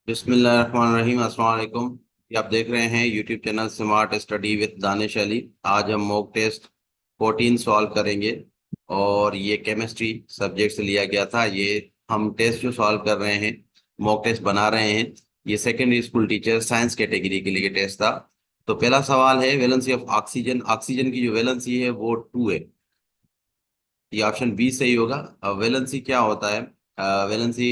बिस्मिल्लाहिर्रहमानिर्रहीम। अस्सलाम वालेकुम। ये आप देख रहे हैं YouTube channel smart study with Danish Ali. आज हम मॉक टेस्ट 14 सॉल्व करेंगे और ये केमिस्ट्री सब्जेक्ट से लिया गया था। ये हम टेस्ट जो सॉल्व कर रहे हैं, मॉक टेस्ट बना रहे हैं, ये secondary school teacher science category के लिए टेस्ट था। तो पहला सवाल है वैलेंसी ऑफ ऑक्सीजन। ऑक्सीजन की जो वैलेंसी है वो 2 है। ये ऑप्शन बी सही होगा। वैलेंसी क्या होता है? Valency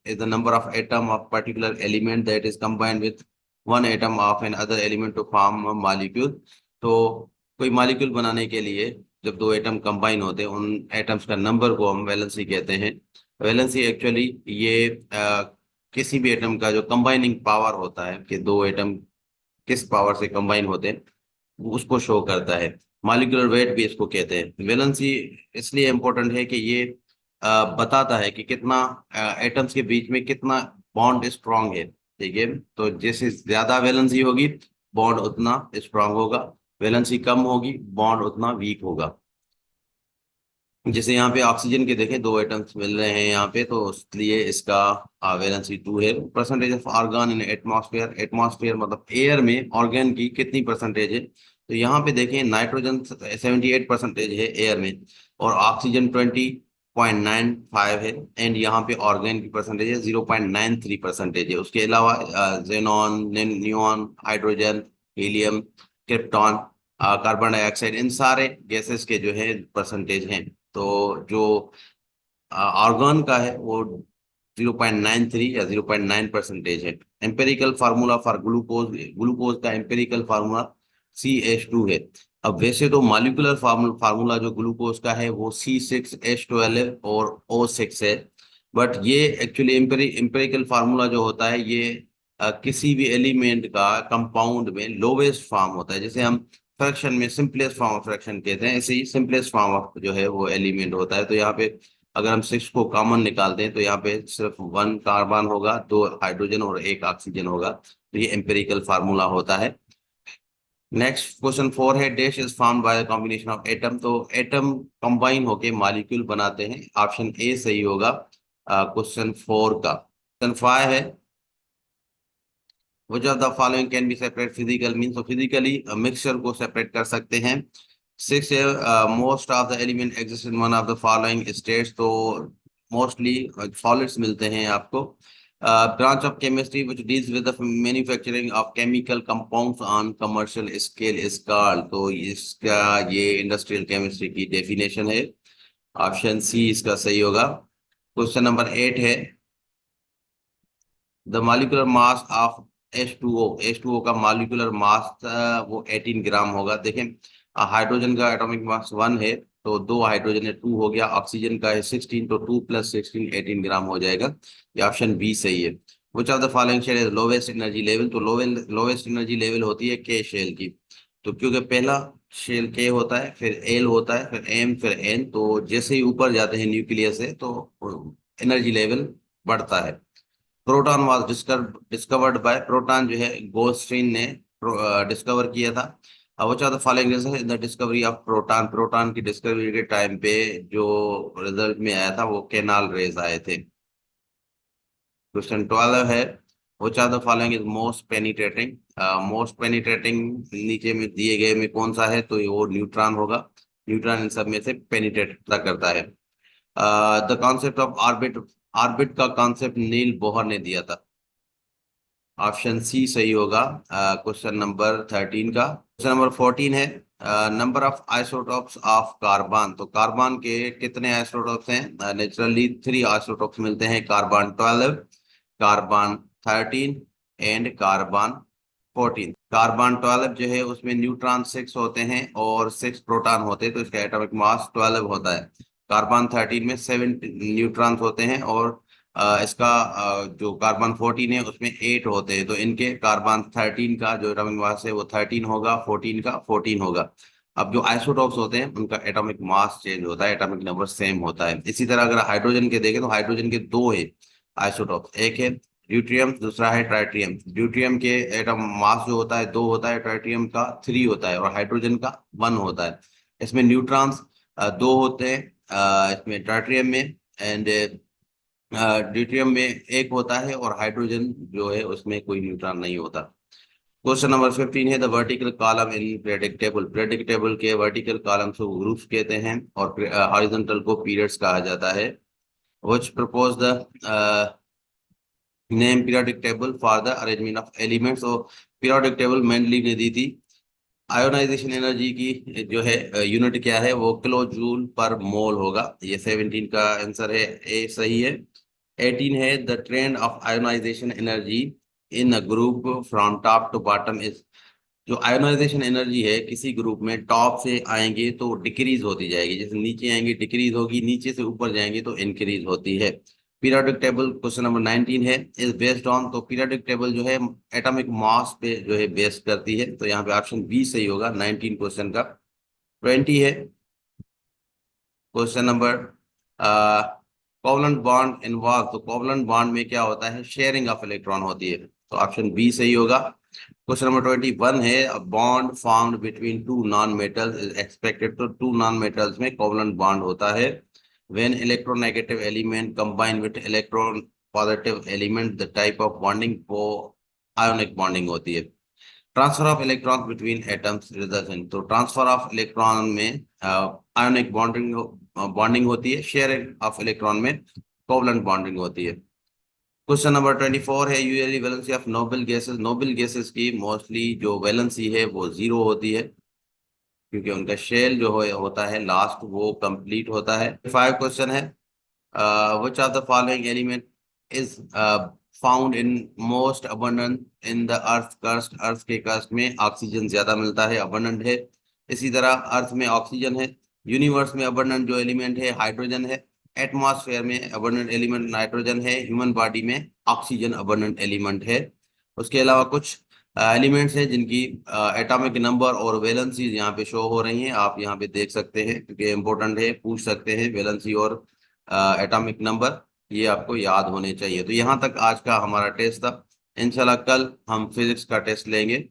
is the number of atom of particular element that is combined with one atom of another element to form molecule. तो कोई मॉलिक्यूल बनाने के लिए जब दो एटम कंबाइन होते हैं, उन एटम्स का नंबर को हम वैलेंसी कहते हैं। वैलेंसी एक्चुअली ये किसी भी एटम का जो कंबाइनिंग पावर होता है कि दो एटम किस पावर से कंबाइन होते हैं, उसको शो करता है। मॉलिक्यूलर वेट भी इसको कहते हैं। वैलेंसी इसलिए इम्पोर्टेंट है कि ये बताता है कि कितना एटम्स के बीच में कितना बॉन्ड स्ट्रांग है। ठीक है, तो जैसे ज्यादा वैलेंसी होगी बॉन्ड उतना स्ट्रांग होगा, वैलेंसी कम होगी बॉन्ड उतना वीक होगा। जैसे यहाँ पे ऑक्सीजन के देखें दो एटम्स मिल रहे हैं यहाँ पे, तो इसलिए इसका वैलेंसी 2 है। Percentage of argon in atmosphere, atmosphere मतलब एयर में ऑर्गन की कितनी परसेंटेज है। तो यहाँ पे देखें नाइट्रोजन 78% है एयर में, और ऑक्सीजन 20.95 है, एंड यहाँ पे ऑर्गन की परसेंटेज है 0.93% है। उसके अलावा xenon, neon, hydrogen, helium, krypton, carbon dioxide, इन सारे गैसेस के जो है परसेंटेज हैं। तो जो आर्गन का है वो 0.93 या 0.9% है। Empirical formula for glucose, glucose का एम्पेरिकल फार्मूला CH2 है। अब वैसे तो मॉलिक्यूलर फार्मूला जो ग्लूकोज का है वो C6H12 और O6 है, बट ये एक्चुअली एम्पेरिकल फार्मूला जो होता है ये किसी भी एलिमेंट का कंपाउंड में लोवेस्ट फॉर्म होता है। जैसे हम फ्रैक्शन में सिंपलेस्ट फॉर्म ऑफ फ्रैक्शन कहते हैं, ऐसे ही सिंपलेस्ट फॉर्म ऑफ जो है वो एलिमेंट होता है। तो यहाँ पे अगर हम 6 को कॉमन निकालते हैं तो यहाँ पे सिर्फ 1 कार्बन होगा, 2 हाइड्रोजन और 1 ऑक्सीजन होगा। तो ये एम्पेरिकल फार्मूला होता है। नेक्स्ट क्वेश्चन 4 है dash is formed by the combination of atom. तो एटम कंबाइन होके मॉलिक्यूल बनाते हैं, ऑप्शन ए सही होगा क्वेश्चन 4 का। क्वेश्चन 5 है which of the following can be separate physical mean. तो फिजिकली मिक्सचर को सेपरेट कर सकते हैं। 6 है most of the element exist in one of the following states. तो मोस्टली सॉलिड्स मिलते हैं आपको। Branch of chemistry which deals with the manufacturing of chemical compounds on commercial scale is called. तो इसका ये इंडस्ट्रियल केमिस्ट्री की definition है, option C इसका सही होगा। क्वेश्चन नंबर 8 है the molecular mass of H2O। H2O का मॉलिक्यूलर मास वो 18 ग्राम होगा। देखें हाइड्रोजन का एटॉमिक मास 1 है, तो 2 हाइड्रोजन है 2 हो गया। ऑक्सीजन का है 16, तो 2 + 16 18 ग्राम हो जाएगा। ये ऑप्शन बी सही है। Which of the following shall is lowest energy level. तो लोवेस्ट एनर्जी लेवल होती है के शेल की। तो क्योंकि पहला शेल के होता है, फिर एल होता है, फिर एम, फिर एन, तो जैसे ही ऊपर जाते हैं न्यूक्लियस से तो एनर्जी लेवल बढ़ता है। Proton was discovered by, proton जो है गोल्डस्टीन ने डिस्कवर किया था। Which are the following reason in the discovery of proton. Proton की डिस्कवरी के टाइम पे जो रिजल्ट में आया था वो केनाल रेज आए थे। क्वेश्चन 12 है which are the following is most penetrating. Most penetrating नीचे में दिए गए में कौन सा है, तो ये वो न्यूट्रॉन होगा। न्यूट्रॉन इन सब में से पेनिट्रेट करता है। The concept of orbit, orbit का कॉन्सेप्ट नील बोहर ने दिया था। ऑप्शन सी सही होगा क्वेश्चन नंबर 13 का। क्वेश्चन नंबर 14 है number of isotopes of carbon. तो कार्बन के कितने आइसोटॉप्स हैं? नेचुरली 3 आइसोटॉप्स मिलते हैं, carbon 12, carbon 13 and carbon 14। Carbon 12 जो है उसमें न्यूट्रॉन 6 होते हैं और 6 प्रोटॉन होते हैं, तो इसका एटॉमिक मास 12 होता है। कार्बन 13 में 7 न्यूट्रॉन्स होते हैं, और इसका जो कार्बन 14 है उसमें 8 होते हैं। तो इनके कार्बन 13 का जो एटॉमिक मास है वो 13 होगा, 14 का 14 होगा। अब जो आइसोटॉप्स होते हैं उनका एटॉमिक मास चेंज होता है, एटॉमिक नंबर सेम होता है। इसी तरह अगर हाइड्रोजन के देखें तो हाइड्रोजन के 2 है आइसोटॉप्स, एक है ड्यूट्रियम, दूसरा है ट्राइट्रियम। ड्यूट्रियम के एटम मास जो होता है 2 होता है, ट्राइट्रियम का 3 होता है, और हाइड्रोजन का 1 होता है। इसमें न्यूट्रॉन्स 2 होते हैं इसमें ट्राइट्रियम में, एंड ड्यूटेरियम में एक होता है और हाइड्रोजन जो है उसमें कोई न्यूट्रॉन नहीं होता। क्वेश्चन नंबर 15 है the vertical column in periodic table. Periodic table के वर्टिकल कॉलम को ग्रुप्स कहते हैं और हॉरिजॉन्टल को पीरियड्स कहा जाता है। Which propose the name periodic table for the arrangement of elements. और पीरियोडिक टेबल मेंडलीव ने दी थी। आयोनाइजेशन एनर्जी की जो है यूनिट क्या है, वो किलो जूल पर मोल होगा। ये 17 का आंसर है, ए सही है। 18 है the trend of ionisation energy in a group from top to bottom is. जो आयोनाइजेशन एनर्जी है किसी ग्रुप में टॉप से आएंगे तो डिक्रीज होती जाएगी, जैसे नीचे आएंगे डिक्रीज होगी, नीचे से ऊपर जाएंगे तो इंक्रीज होती है। पीरियोडिक टेबल क्वेश्चन नंबर 19 है इज बेस्ड ऑन। तो पीरियोडिक टेबल जो है एटॉमिक मास पे जो है बेस्ड करती है, तो यहाँ पे ऑप्शन बी सही होगा 19 क्वेश्चन का। 20 है question number covalent bond involve. तो कोवलेंट बॉन्ड में क्या होता है, शेयरिंग ऑफ इलेक्ट्रॉन होती है, तो ऑप्शन बी सही होगा। क्वेश्चन नंबर 21 है bond formed between two non metals is expected. तो टू नॉन मेटल्स में कोवलेंट बॉन्ड होता है when electronegative element combine with electron positive element, the type of bonding वो आयोनिक बॉन्डिंग होती है। Transfer of electron between atoms result in. तो transfer of electron में ionic bonding होती है, शेयरिंग ऑफ इलेक्ट्रॉन में कोवलेंट बॉन्डिंग होती है। क्वेश्चन नंबर 24 है usually valency of noble gases. Noble gases की मोस्टली जो वैलेंसी है वो जीरो होती है, क्योंकि उनका शेल जो होता है लास्ट वो कंप्लीट होता है। 5 क्वेश्चन है which of the following element is found in most abundant in the earth crust। अर्थ के क्रस्ट में ऑक्सीजन ज्यादा मिलता है, abundant है। इसी तरह अर्थ में ऑक्सीजन है। यूनिवर्स में abundant जो एलिमेंट है हाइड्रोजन है। एटमॉस्फेयर में abundant एलिमेंट नाइट्रोजन है। ह्यूमन बॉडी में ऑक्सीजन abundant एलिमेंट है। उसके अलावा कुछ एलिमेंट्स हैं जिनकी एटॉमिक नंबर और वैलेंसीज यहाँ पे शो हो रही हैं, आप यहाँ पे देख सकते हैं, क्योंकि इंपॉर्टेंट है, पूछ सकते हैं वैलेंसी और एटॉमिक नंबर, ये आपको याद होने चाहिए। तो यहाँ तक आज का हमारा टेस्ट था। इंशाल्लाह कल हम फिजिक्स का टेस्ट लेंगे।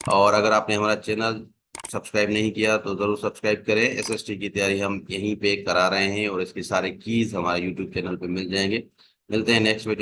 और अगर आपने हमारा चैनल सब्सक्राइब नहीं किया तो ज़रूर सब्सक्राइब करें। एसएसटी की तैयारी हम यहीं पे करा रहे हैं और इसके सारे कीज हमारे यूट्यूब चैनल पे मिल जाएंगे। मिलते हैं नेक्स्ट वीडियो।